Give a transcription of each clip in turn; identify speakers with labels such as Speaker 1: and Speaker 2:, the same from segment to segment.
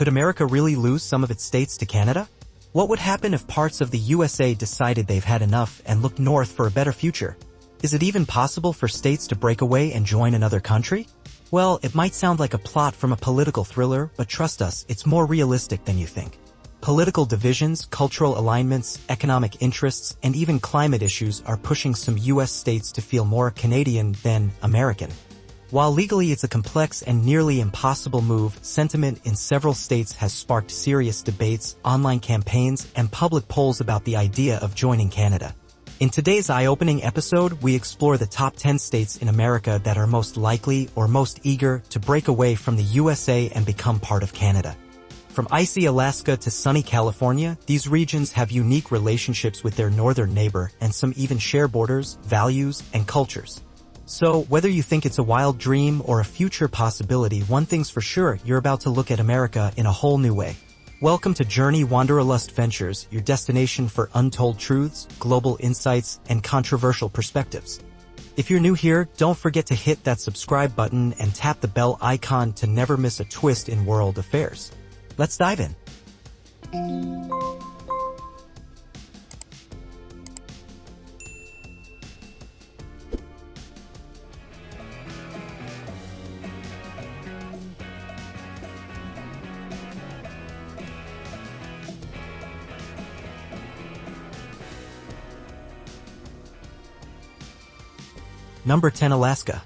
Speaker 1: Could America really lose some of its states to Canada? What would happen if parts of the USA decided they've had enough and looked north for a better future? Is it even possible for states to break away and join another country? Well, it might sound like a plot from a political thriller, but trust us, it's more realistic than you think. Political divisions, cultural alignments, economic interests, and even climate issues are pushing some U.S. states to feel more Canadian than American. While legally it's a complex and nearly impossible move, sentiment in several states has sparked serious debates, online campaigns, and public polls about the idea of joining Canada. In today's eye-opening episode, we explore the top 10 states in America that are most likely or most eager to break away from the USA and become part of Canada. From icy Alaska to sunny California, these regions have unique relationships with their northern neighbor, and some even share borders, values, and cultures. So, whether you think it's a wild dream or a future possibility, one thing's for sure, you're about to look at America in a whole new way. Welcome to Journey Wanderlust Ventures, your destination for untold truths, global insights, and controversial perspectives. If you're new here, don't forget to hit that subscribe button and tap the bell icon to never miss a twist in world affairs. Let's dive in. Number 10. Alaska.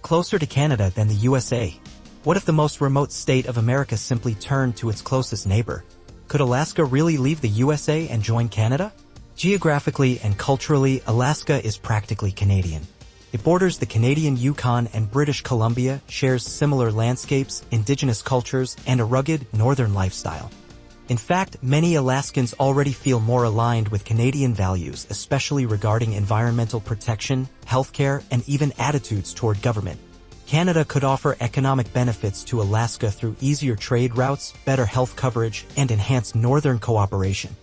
Speaker 1: Closer to Canada than the USA. What if the most remote state of America simply turned to its closest neighbor? Could Alaska really leave the USA and join Canada? Geographically and culturally, Alaska is practically Canadian. It borders the Canadian Yukon and British Columbia, shares similar landscapes, indigenous cultures, and a rugged, northern lifestyle. In fact, many Alaskans already feel more aligned with Canadian values, especially regarding environmental protection, healthcare, and even attitudes toward government. Canada could offer economic benefits to Alaska through easier trade routes, better health coverage, and enhanced northern cooperation.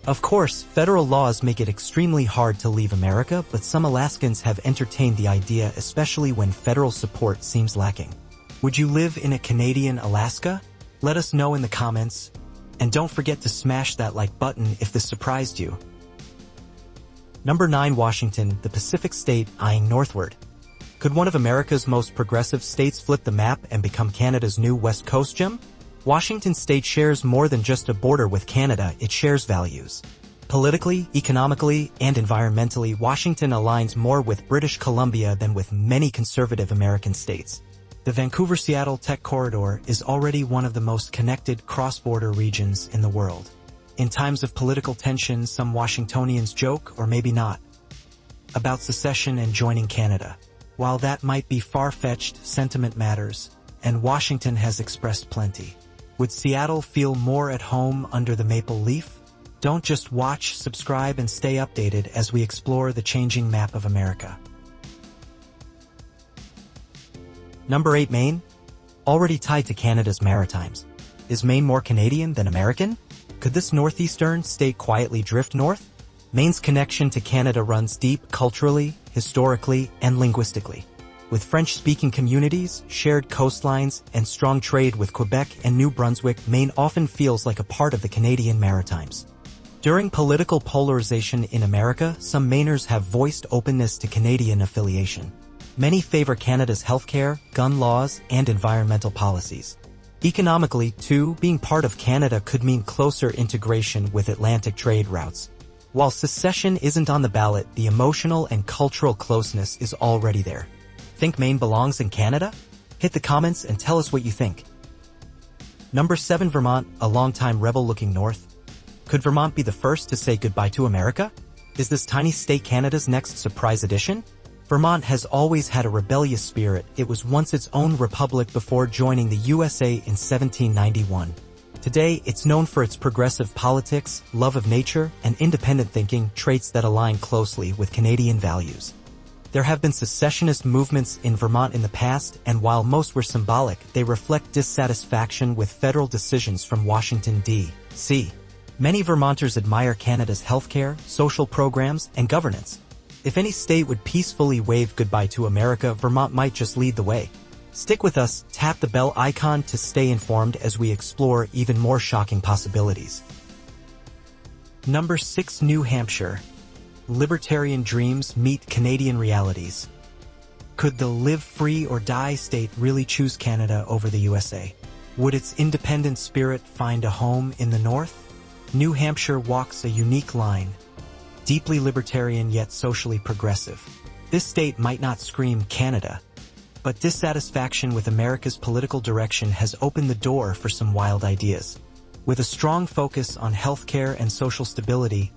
Speaker 1: Of course, federal laws make it extremely hard to leave America, but some Alaskans have entertained the idea, especially when federal support seems lacking. Would you live in a Canadian Alaska? Let us know in the comments. And don't forget to smash that like button if this surprised you. Number 9. Washington, the Pacific state eyeing northward. Could one of America's most progressive states flip the map and become Canada's new West Coast gem? Washington state shares more than just a border with Canada, it shares values. Politically, economically, and environmentally, Washington aligns more with British Columbia than with many conservative American states. The Vancouver-Seattle Tech Corridor is already one of the most connected cross-border regions in the world. In times of political tension, some Washingtonians joke, or maybe not, about secession and joining Canada. While that might be far-fetched, sentiment matters, and Washington has expressed plenty. Would Seattle feel more at home under the maple leaf? Don't just watch, subscribe, and stay updated as we explore the changing map of America. Number 8. Maine. Already tied to Canada's Maritimes. Is Maine more Canadian than American? Could this northeastern state quietly drift north? Maine's connection to Canada runs deep culturally, historically, and linguistically. With French-speaking communities, shared coastlines, and strong trade with Quebec and New Brunswick, Maine often feels like a part of the Canadian Maritimes. During political polarization in America, some Mainers have voiced openness to Canadian affiliation. Many favor Canada's healthcare, gun laws, and environmental policies. Economically, too, being part of Canada could mean closer integration with Atlantic trade routes. While secession isn't on the ballot, the emotional and cultural closeness is already there. Think Maine belongs in Canada? Hit the comments and tell us what you think. Number 7. Vermont, a longtime rebel looking north. Could Vermont be the first to say goodbye to America? Is this tiny state Canada's next surprise addition? Vermont has always had a rebellious spirit. It was once its own republic before joining the USA in 1791. Today, it's known for its progressive politics, love of nature, and independent thinking, traits that align closely with Canadian values. There have been secessionist movements in Vermont in the past, and while most were symbolic, they reflect dissatisfaction with federal decisions from Washington, D.C. Many Vermonters admire Canada's healthcare, social programs, and governance. If any state would peacefully wave goodbye to America, Vermont might just lead the way. Stick with us, tap the bell icon to stay informed as we explore even more shocking possibilities. Number 6. New Hampshire. Libertarian dreams meet Canadian realities. Could the live free or die state really choose Canada over the USA? Would its independent spirit find a home in the North? New Hampshire walks a unique line, deeply libertarian yet socially progressive. This state might not scream Canada, but dissatisfaction with America's political direction has opened the door for some wild ideas. With a strong focus on healthcare and social stability,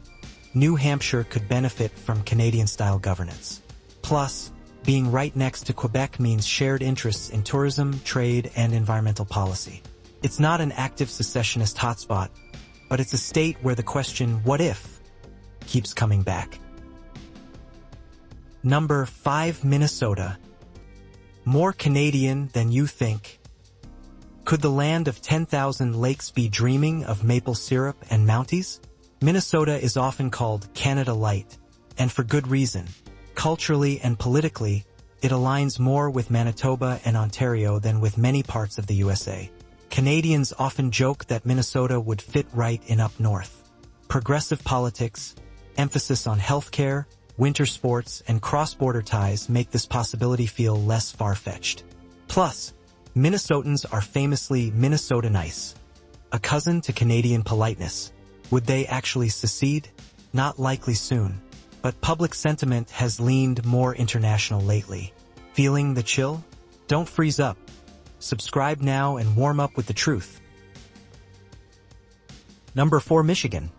Speaker 1: New Hampshire could benefit from Canadian-style governance. Plus, being right next to Quebec means shared interests in tourism, trade, and environmental policy. It's not an active secessionist hotspot, but it's a state where the question, what if, keeps coming back. Number 5. Minnesota. More Canadian than you think. Could the land of 10,000 lakes be dreaming of maple syrup and Mounties? Minnesota is often called Canada Light, and for good reason. Culturally and politically, it aligns more with Manitoba and Ontario than with many parts of the USA. Canadians often joke that Minnesota would fit right in up north. Progressive politics, emphasis on healthcare, winter sports, and cross-border ties make this possibility feel less far-fetched. Plus, Minnesotans are famously Minnesota nice, a cousin to Canadian politeness. Would they actually secede? Not likely soon. But public sentiment has leaned more international lately. Feeling the chill? Don't freeze up. Subscribe now and warm up with the truth. Number 4. Michigan.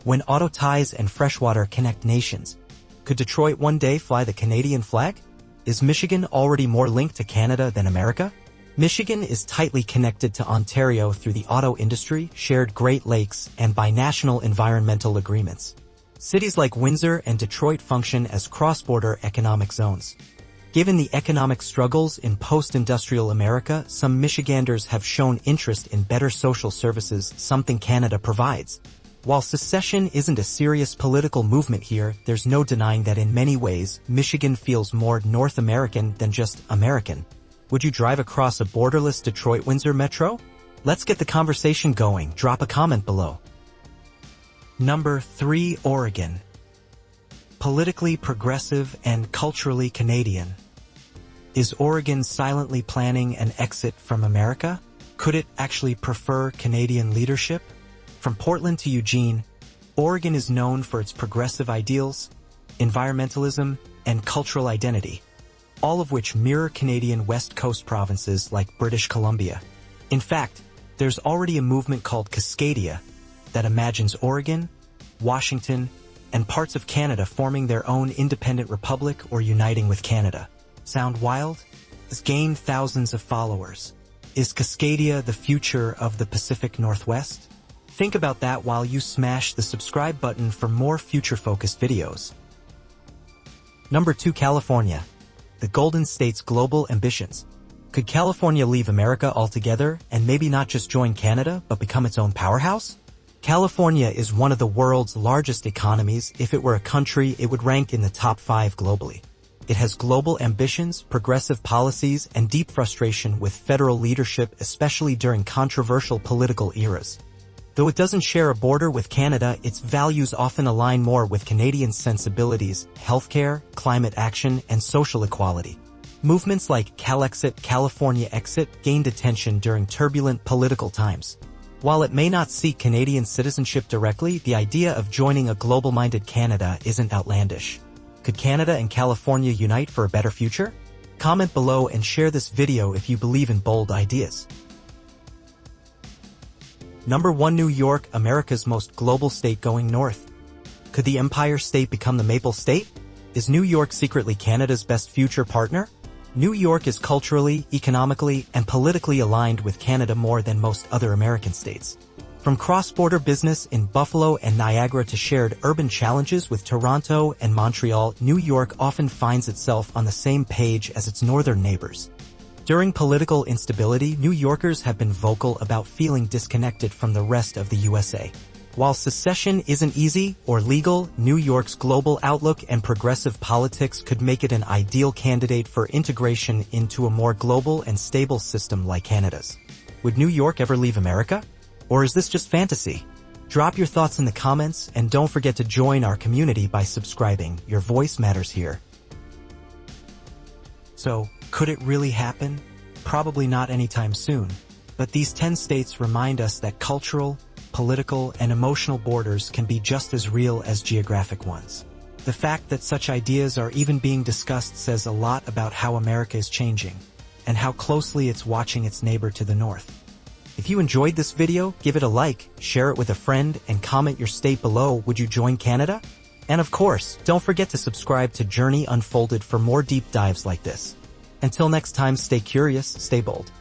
Speaker 1: When auto ties and freshwater connect nations, could Detroit one day fly the Canadian flag? Is Michigan already more linked to Canada than America? Michigan is tightly connected to Ontario through the auto industry, shared Great Lakes, and binational environmental agreements. Cities like Windsor and Detroit function as cross-border economic zones. Given the economic struggles in post-industrial America, some Michiganders have shown interest in better social services, something Canada provides. While secession isn't a serious political movement here, there's no denying that in many ways, Michigan feels more North American than just American. Would you drive across a borderless Detroit-Windsor metro? Let's get the conversation going. Drop a comment below. Number 3. Oregon. Politically progressive and culturally Canadian. Is Oregon silently planning an exit from America? Could it actually prefer Canadian leadership? From Portland to Eugene, Oregon is known for its progressive ideals, environmentalism, and cultural identity, all of which mirror Canadian West Coast provinces like British Columbia. In fact, there's already a movement called Cascadia that imagines Oregon, Washington, and parts of Canada forming their own independent republic or uniting with Canada. Sound wild? It's gained thousands of followers. Is Cascadia the future of the Pacific Northwest? Think about that while you smash the subscribe button for more future-focused videos. Number 2. California. The Golden State's global ambitions. Could California leave America altogether and maybe not just join Canada, but become its own powerhouse? California is one of the world's largest economies. If it were a country, it would rank in the top 5 globally. It has global ambitions, progressive policies, and deep frustration with federal leadership, especially during controversial political eras. Though it doesn't share a border with Canada, its values often align more with Canadian sensibilities: healthcare, climate action, and social equality. Movements like CalExit, California Exit, gained attention during turbulent political times. While it may not seek Canadian citizenship directly, the idea of joining a global-minded Canada isn't outlandish. Could Canada and California unite for a better future? Comment below and share this video if you believe in bold ideas. Number 1. New York, America's most global state going north. Could the Empire State become the Maple State? Is New York secretly Canada's best future partner? New York is culturally, economically, and politically aligned with Canada more than most other American states. From cross-border business in Buffalo and Niagara to shared urban challenges with Toronto and Montreal, New York often finds itself on the same page as its northern neighbors. During political instability, New Yorkers have been vocal about feeling disconnected from the rest of the USA. While secession isn't easy or legal, New York's global outlook and progressive politics could make it an ideal candidate for integration into a more global and stable system like Canada's. Would New York ever leave America? Or is this just fantasy? Drop your thoughts in the comments and don't forget to join our community by subscribing. Your voice matters here. So, could it really happen? Probably not anytime soon. But these 10 states remind us that cultural, political, and emotional borders can be just as real as geographic ones. The fact that such ideas are even being discussed says a lot about how America is changing, and how closely it's watching its neighbor to the north. If you enjoyed this video, give it a like, share it with a friend, and comment your state below. Would you join Canada? And of course, don't forget to subscribe to Journey Unfolded for more deep dives like this. Until next time, stay curious, stay bold.